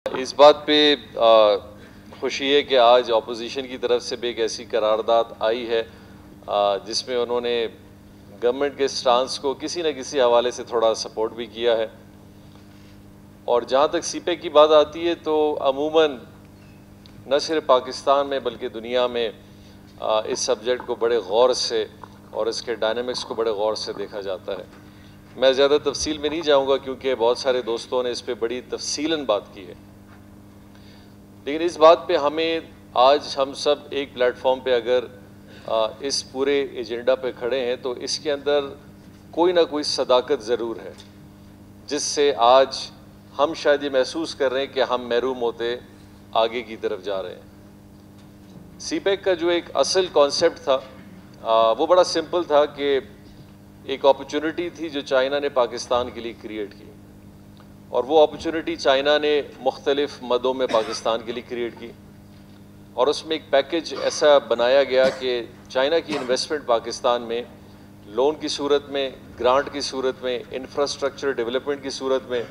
اس بات پہ خوشی ہے کہ آج اپوزیشن کی طرف سے بھی ایک ایسی قرارداد آئی ہے جس میں انہوں نے گورنمنٹ کے سٹانس کو کسی نہ کسی حوالے سے تھوڑا سپورٹ بھی کیا ہے. اور جہاں تک سی پیک کی بات آتی ہے تو عموماً نہ صرف پاکستان میں بلکہ دنیا میں اس سبجیکٹ کو بڑے غور سے اور اس کے ڈائنامکس کو بڑے غور سے دیکھا جاتا ہے. میں زیادہ تفصیل میں نہیں جاؤں گا کیونکہ بہت سارے دوستوں نے اس پہ بڑی تفصیلاً بات کی ہے، لیکن اس بات پہ ہمیں آج ہم سب ایک پلیٹ فارم پہ اگر اس پورے ایجنڈا پہ کھڑے ہیں تو اس کے اندر کوئی نہ کوئی صداقت ضرور ہے جس سے آج ہم شاید یہ محسوس کر رہے ہیں کہ ہم محروم ہوتے آگے کی طرف جا رہے ہیں. سی پیک کا جو ایک اصل کانسیپٹ تھا وہ بڑا سمپل تھا کہ ایک اپرچونٹی تھی جو چائنا نے پاکستان کے لیے کریٹ کی، اور وہ اپرچونٹی چائنا نے مختلف مدوں میں پاکستان کے لیے کریٹ کی، اور اس میں ایک پیکج ایسا بنایا گیا کہ چائنا کی انویسٹمنٹ پاکستان میں لون کی صورت میں، گرانٹ کی صورت میں، انفراسٹرکچر ڈیولپمنٹ کی صورت میں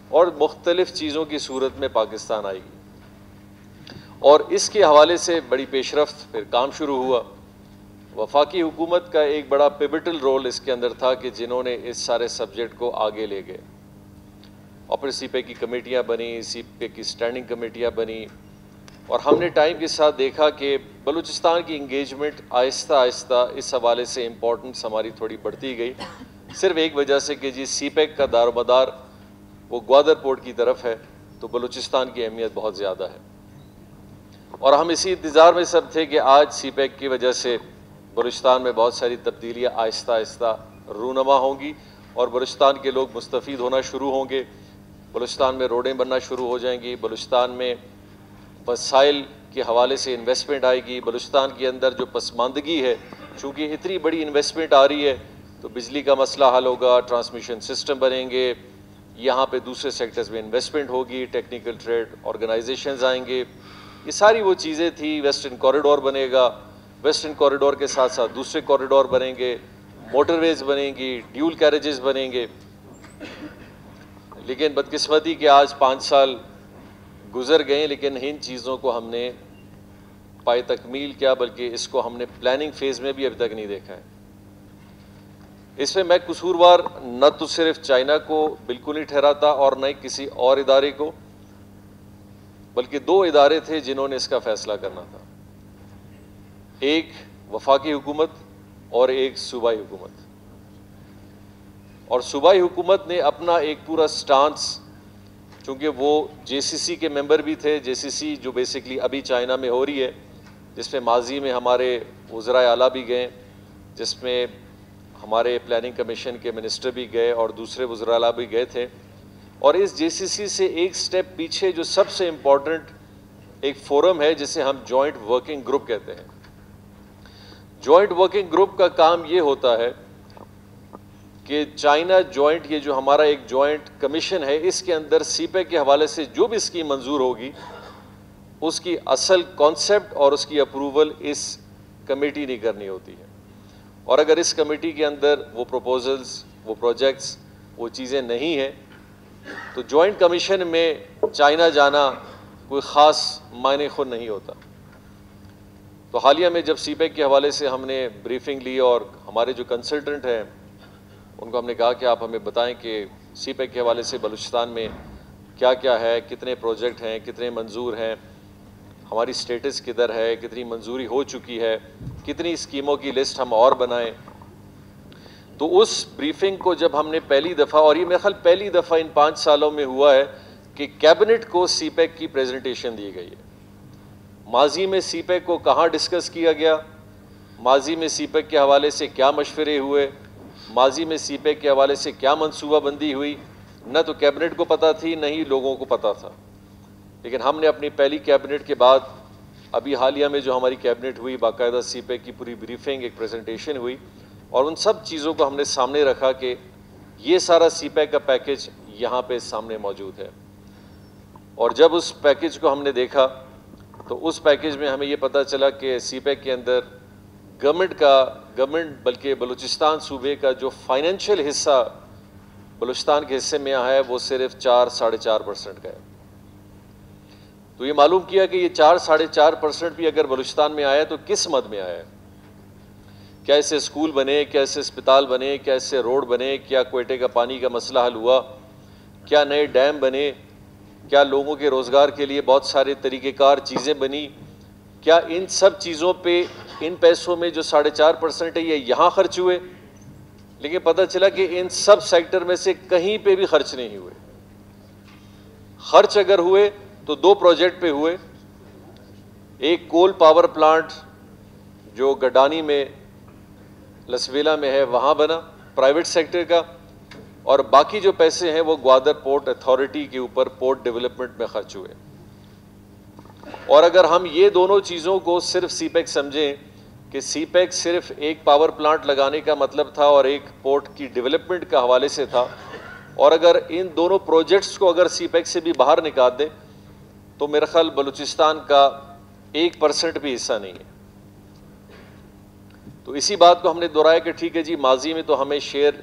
اور مختلف چیزوں کی صورت میں پاکستان آئے گی. اور اس کے حوالے سے بڑی پیش رفت پھر کام شروع ہوا. وفاقی حکومت کا ایک بڑا پیوٹل رول اس کے اندر تھا کہ جنہوں نے اس سارے سبجیکٹ کو آگے لے گئے، اور پھر سی پیک کی کمیٹیاں بنی، سی پیک کی سٹینڈنگ کمیٹیاں بنی، اور ہم نے ٹائم کے ساتھ دیکھا کہ بلوچستان کی انگیجمنٹ آہستہ آہستہ اس حوالے سے امپورٹنس ہماری تھوڑی بڑھتی گئی، صرف ایک وجہ سے کہ جی سی پیک کا دار و مدار وہ گوادر پورٹ کی طرف ہے تو بلوچستان کی اہمیت بہت زیادہ ہے. اور ہم اسی انتظار میں سب تھے کہ آج سی پیک کی وجہ سے بلوچستان میں بہت ساری تبدیلیاں آہستہ آہستہ رونما ہوں گی اور بلوچستان کے لوگ مستفید ہونا شروع ہوں گے، بلوچستان میں روڈیں بننا شروع ہو جائیں گی، بلوچستان میں وسائل کے حوالے سے انویسٹمنٹ آئے گی، بلوچستان کے اندر جو پسماندگی ہے چونکہ اتنی بڑی انویسٹمنٹ آ رہی ہے تو بجلی کا مسئلہ حل ہوگا، ٹرانسمیشن سسٹم بنیں گے، یہاں پہ دوسرے سیکٹرز میں انویسٹمنٹ ہوگی، ٹیکنیکل ٹریڈ آرگنائزیشنز آئیں گے، یہ ساری وہ چیزیں تھیں. ویسٹرن کوریڈور بنے گا، ویسٹرن کوریڈور کے ساتھ ساتھ دوسرے کوریڈور بنیں گے، موٹر ویز بنیں گی، ڈیول کیریجز بنیں گے. لیکن بدقسمتی کہ آج 5 سال گزر گئے لیکن ان چیزوں کو ہم نے پائے تکمیل کیا، بلکہ اس کو ہم نے پلاننگ فیز میں بھی ابھی تک نہیں دیکھا ہے. اس میں قصوروار نہ تو صرف چائنا کو بالکل نہیں ٹھہراتا اور نہ ہی کسی اور ادارے کو، بلکہ 2 ادارے تھے جنہوں نے اس کا فیصلہ کرنا تھا، ایک وفاقی حکومت اور ایک صوبائی حکومت. اور صوبائی حکومت نے اپنا ایک پورا سٹانس، چونکہ وہ جے سی سی کے ممبر بھی تھے، جے سی سی جو بیسیکلی ابھی چائنا میں ہو رہی ہے، جس میں ماضی میں ہمارے وزرائے اعلیٰ بھی گئے، جس میں ہمارے پلاننگ کمیشن کے منسٹر بھی گئے اور دوسرے وزرائے اعلیٰ بھی گئے تھے. اور اس جے سی سی سے ایک سٹیپ پیچھے جو سب سے امپورٹنٹ ایک فورم ہے جسے ہم جوائنٹ ورکنگ گروپ کہتے ہیں. جوائنٹ ورکنگ گروپ کا کام یہ ہوتا ہے کہ چائنا جوائنٹ، یہ جو ہمارا ایک جوائنٹ کمیشن ہے، اس کے اندر سی پیک کے حوالے سے جو بھی اسکیم منظور ہوگی اس کی اصل کانسیپٹ اور اس کی اپروول اس کمیٹی نے کرنی ہوتی ہے. اور اگر اس کمیٹی کے اندر وہ پروپوزلز، وہ پروجیکٹس، وہ چیزیں نہیں ہیں تو جوائنٹ کمیشن میں چائنا جانا کوئی خاص معنی خود نہیں ہوتا. تو حالیہ میں جب سی پیک کے حوالے سے ہم نے بریفنگ لی اور ہمارے جو کنسلٹنٹ ہیں ان کو ہم نے کہا کہ آپ ہمیں بتائیں کہ سی پیک کے حوالے سے بلوچستان میں کیا کیا ہے، کتنے پروجیکٹ ہیں، کتنے منظور ہیں، ہماری سٹیٹس کدھر ہے، کتنی منظوری ہو چکی ہے، کتنی اسکیموں کی لسٹ ہم اور بنائیں. تو اس بریفنگ کو جب ہم نے پہلی دفعہ، اور یہ میرے خیال پہلی دفعہ ان 5 سالوں میں ہوا ہے کہ کیبنٹ کو سی پیک کی پریزنٹیشن دی گئی ہے. ماضی میں سی پیک کو کہاں ڈسکس کیا گیا، ماضی میں سی پیک کے حوالے سے کیا مشورے ہوئے، ماضی میں سی پیک کے حوالے سے کیا منصوبہ بندی ہوئی، نہ تو کیبنٹ کو پتہ تھی نہ ہی لوگوں کو پتہ تھا. لیکن ہم نے اپنی پہلی کیبنٹ کے بعد ابھی حالیہ میں جو ہماری کیبنٹ ہوئی، باقاعدہ سی پیک کی پوری بریفنگ، ایک پریزنٹیشن ہوئی، اور ان سب چیزوں کو ہم نے سامنے رکھا کہ یہ سارا سی پیک کا پیکج یہاں پہ سامنے موجود ہے. اور جب اس پیکج کو ہم نے دیکھا تو اس پیکج میں ہمیں یہ پتہ چلا کہ سی پیک کے اندر گورنمنٹ بلکہ بلوچستان صوبے کا جو فائنینشیل حصہ بلوچستان کے حصے میں ہے وہ صرف 4-4.5% کا ہے. تو یہ معلوم کیا کہ یہ 4-4.5% بھی اگر بلوچستان میں آیا تو کس مد میں آیا ہے. کیا اس سے اسکول بنے, کیا اس سے اسپتال بنے, کیا اس سے روڈ بنے, کیا کوئٹے کا پانی کا مسئلہ حل ہوا, کیا نئے ڈیم بنے, کیا لوگوں کے روزگار کے لیے بہت سارے طریقہ کار چیزیں بنی, کیا ان سب چیزوں پہ ان پیسوں میں جو 4.5% ہے یہ یہاں خرچ ہوئے؟ لیکن پتہ چلا کہ ان سب سیکٹر میں سے کہیں پہ بھی خرچ نہیں ہوئے. خرچ اگر ہوئے تو 2 پروجیکٹ پہ ہوئے. ایک کول پاور پلانٹ جو گڈانی میں لسویلا میں ہے وہاں بنا پرائیویٹ سیکٹر کا, اور باقی جو پیسے ہیں وہ گوادر پورٹ اتھارٹی کے اوپر پورٹ ڈیولپمنٹ میں خرچ ہوئے. اور اگر ہم یہ دونوں چیزوں کو صرف سی پیک سمجھیں کہ سی پیک صرف ایک پاور پلانٹ لگانے کا مطلب تھا اور ایک پورٹ کی ڈیولپمنٹ کا حوالے سے تھا, اور اگر ان دونوں پروجیکٹس کو اگر سی پیک سے بھی باہر نکال دیں تو میرا خیال بلوچستان کا 1% بھی حصہ نہیں ہے. تو اسی بات کو ہم نے دہرایا کہ ٹھیک ہے جی, ماضی میں تو ہمیں شیئر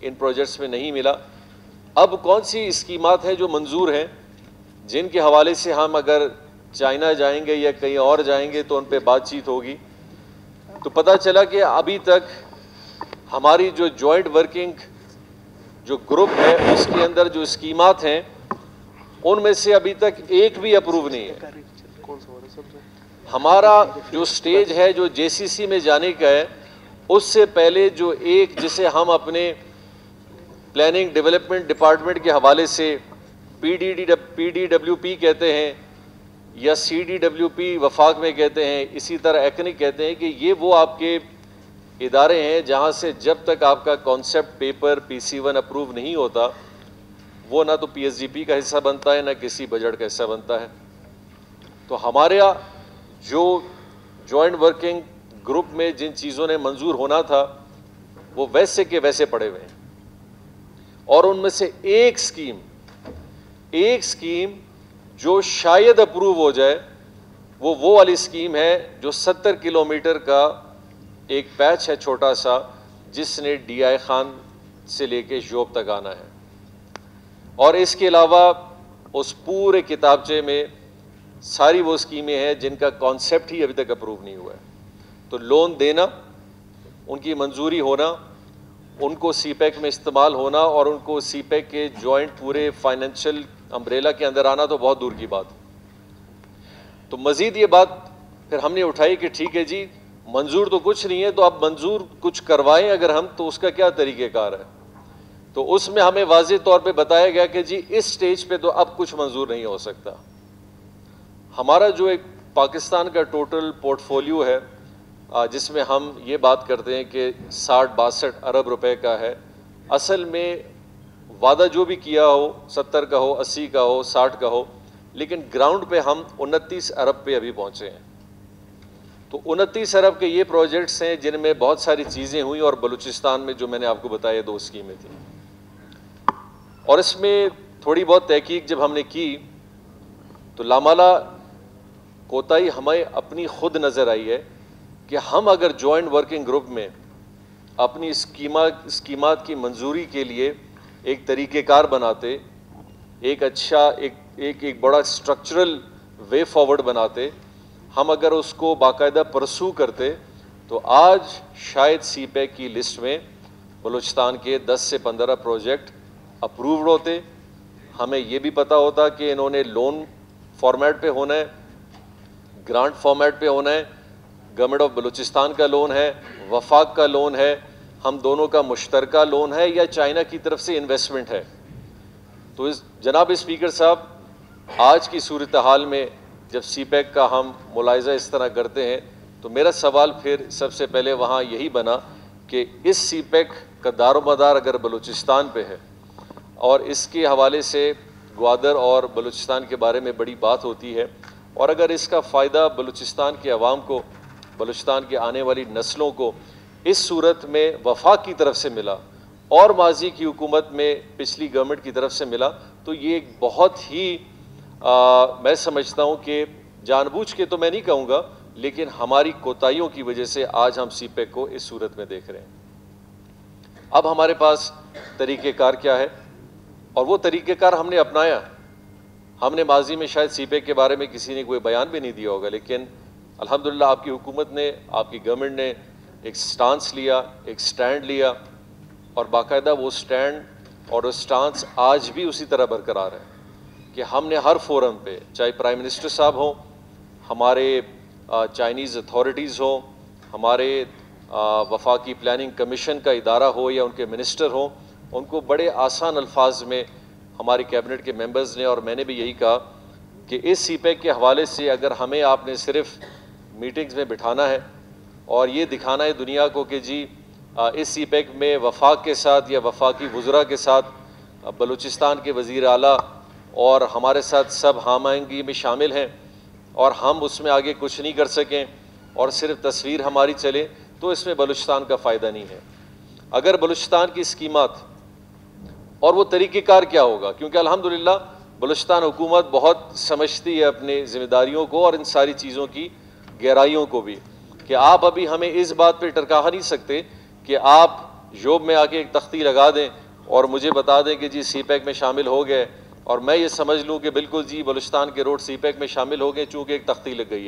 ان پروجیکٹس میں نہیں ملا, اب کون سی اسکیمات ہیں جو منظور ہیں جن کے حوالے سے ہم اگر چائنا جائیں گے یا کہیں اور جائیں گے تو ان پہ بات چیت ہوگی. تو پتہ چلا کہ ابھی تک ہماری جو جوائنٹ ورکنگ جو گروپ ہے اس کے اندر جو اسکیمات ہیں ان میں سے ابھی تک ایک بھی اپروو نہیں ہے. ہمارا جو سٹیج ہے جو جے سی سی میں جانے کا ہے اس سے پہلے جو ایک جسے ہم اپنے پلاننگ ڈیولپمنٹ ڈپارٹمنٹ کے حوالے سے پی ڈی ڈبلیو پی کہتے ہیں یا سی ڈی ڈبلیو پی وفاق میں کہتے ہیں, اسی طرح ایکنک کہتے ہیں, کہ یہ وہ آپ کے ادارے ہیں جہاں سے جب تک آپ کا کانسیپٹ پیپر PC1 اپروو نہیں ہوتا وہ نہ تو PSDP کا حصہ بنتا ہے نہ کسی بجٹ کا حصہ بنتا ہے. تو ہمارے جو جوائنٹ ورکنگ گروپ میں جن چیزوں نے منظور ہونا تھا وہ ویسے کے ویسے پڑے ہوئے ہیں, اور ان میں سے ایک اسکیم جو شاید اپروو ہو جائے وہ والی اسکیم ہے جو 70 کلومیٹر کا ایک پیچ ہے چھوٹا سا جس نے ڈی آئی خان سے لے کے جوب تک آنا ہے. اور اس کے علاوہ اس پورے کتابچے میں ساری وہ اسکیمیں ہیں جن کا کانسیپٹ ہی ابھی تک اپروو نہیں ہوا ہے. تو لون دینا, ان کی منظوری ہونا, ان کو سی پیک میں استعمال ہونا اور ان کو سی پیک کے جوائنٹ پورے فائنینشیل امبریلا کے اندر آنا تو بہت دور کی بات. تو مزید یہ بات پھر ہم نے اٹھائی کہ ٹھیک ہے جی, منظور تو کچھ نہیں ہے تو اب منظور کچھ کروائیں اگر ہم تو اس کا کیا طریقہ کار ہے. تو اس میں ہمیں واضح طور پہ بتایا گیا کہ جی اس سٹیج پہ تو اب کچھ منظور نہیں ہو سکتا. ہمارا جو ایک پاکستان کا ٹوٹل پورٹ فولیو ہے جس میں ہم یہ بات کرتے ہیں کہ 60-62 ارب روپے کا ہے, اصل میں وعدہ جو بھی کیا ہو 70 کا ہو 80 کا ہو 60 کا ہو, لیکن گراؤنڈ پہ ہم 29 ارب پہ ابھی پہنچے ہیں. تو 29 ارب کے یہ پروجیکٹس ہیں جن میں بہت ساری چیزیں ہوئیں, اور بلوچستان میں جو میں نے آپ کو بتایا 2 اسکیمیں تھیں. اور اس میں تھوڑی بہت تحقیق جب ہم نے کی تو لامالا کوتاہی ہمیں اپنی خود نظر آئی ہے کہ ہم اگر جوائنٹ ورکنگ گروپ میں اپنی اسکیمات کی منظوری کے لیے ایک طریقہ کار بناتے, ایک اچھا ایک بڑا اسٹرکچرل وے فارورڈ بناتے, ہم اگر اس کو باقاعدہ پرسو کرتے تو آج شاید سی پیک کی لسٹ میں بلوچستان کے 10 سے 15 پروجیکٹ اپرووڈ ہوتے. ہمیں یہ بھی پتہ ہوتا کہ انہوں نے لون فارمیٹ پہ ہونا ہے, گرانٹ فارمیٹ پہ ہونا ہے, گورنمنٹ آف بلوچستان کا لون ہے, وفاق کا لون ہے, ہم دونوں کا مشترکہ لون ہے, یا چائنا کی طرف سے انویسٹمنٹ ہے. تو جناب اسپیکر صاحب, آج کی صورتحال میں جب سی پیک کا ہم ملاحظہ اس طرح کرتے ہیں تو میرا سوال پھر سب سے پہلے وہاں یہی بنا کہ اس سی پیک کا دار و مدار اگر بلوچستان پہ ہے اور اس کے حوالے سے گوادر اور بلوچستان کے بارے میں بڑی بات ہوتی ہے, اور اگر اس کا فائدہ بلوچستان کے عوام کو, بلوچستان کے آنے والی نسلوں کو اس صورت میں وفاق کی طرف سے ملا اور ماضی کی حکومت میں پچھلی گورنمنٹ کی طرف سے ملا, تو یہ ایک بہت ہی میں سمجھتا ہوں کہ جان بوجھ کے تو میں نہیں کہوں گا, لیکن ہماری کوتاہیوں کی وجہ سے آج ہم سی پیک کو اس صورت میں دیکھ رہے ہیں. اب ہمارے پاس طریقہ کار کیا ہے, اور وہ طریقہ کار ہم نے اپنایا. ہم نے ماضی میں شاید سی پیک کے بارے میں کسی نے کوئی بیان بھی نہیں دیا ہوگا، لیکن الحمدللہ آپ کی حکومت نے، آپ کی گورنمنٹ نے ایک سٹانس لیا، ایک سٹینڈ لیا، اور باقاعدہ وہ سٹینڈ اور وہ سٹانس آج بھی اسی طرح برقرار ہے کہ ہم نے ہر فورم پہ، چاہے پرائم منسٹر صاحب ہوں، ہمارے چائنیز اتھارٹیز ہوں، ہمارے وفاقی پلاننگ کمیشن کا ادارہ ہو یا ان کے منسٹر ہوں، ان کو بڑے آسان الفاظ میں ہماری کیبنٹ کے ممبرز نے اور میں نے بھی یہی کہا کہ اس سی پیک کے حوالے سے اگر ہمیں آپ نے صرف میٹنگز میں بٹھانا ہے اور یہ دکھانا ہے دنیا کو کہ جی اس سی پیک میں وفاق کے ساتھ یا وفاقی وزراء کے ساتھ بلوچستان کے وزیر اعلیٰ اور ہمارے ساتھ سب ہم آہنگی میں شامل ہیں اور ہم اس میں آگے کچھ نہیں کر سکیں اور صرف تصویر ہماری چلے، تو اس میں بلوچستان کا فائدہ نہیں ہے۔ اگر بلوچستان کی اسکیمات اور وہ طریقہ کار کیا ہوگا، کیونکہ الحمدللہ بلوچستان حکومت بہت سمجھتی ہے اپنے ذمہ داریوں کو اور ان ساری چیزوں کی گہرائیوں کو بھی، کہ آپ ابھی ہمیں اس بات پہ ٹرکا نہیں سکتے کہ آپ یوب میں آ کے ایک تختی لگا دیں اور مجھے بتا دیں کہ جی سی پیک میں شامل ہو گئے اور میں یہ سمجھ لوں کہ بالکل جی بلوچستان کے روڈ سی پیک میں شامل ہو گئے چونکہ ایک تختی لگ گئی ہے۔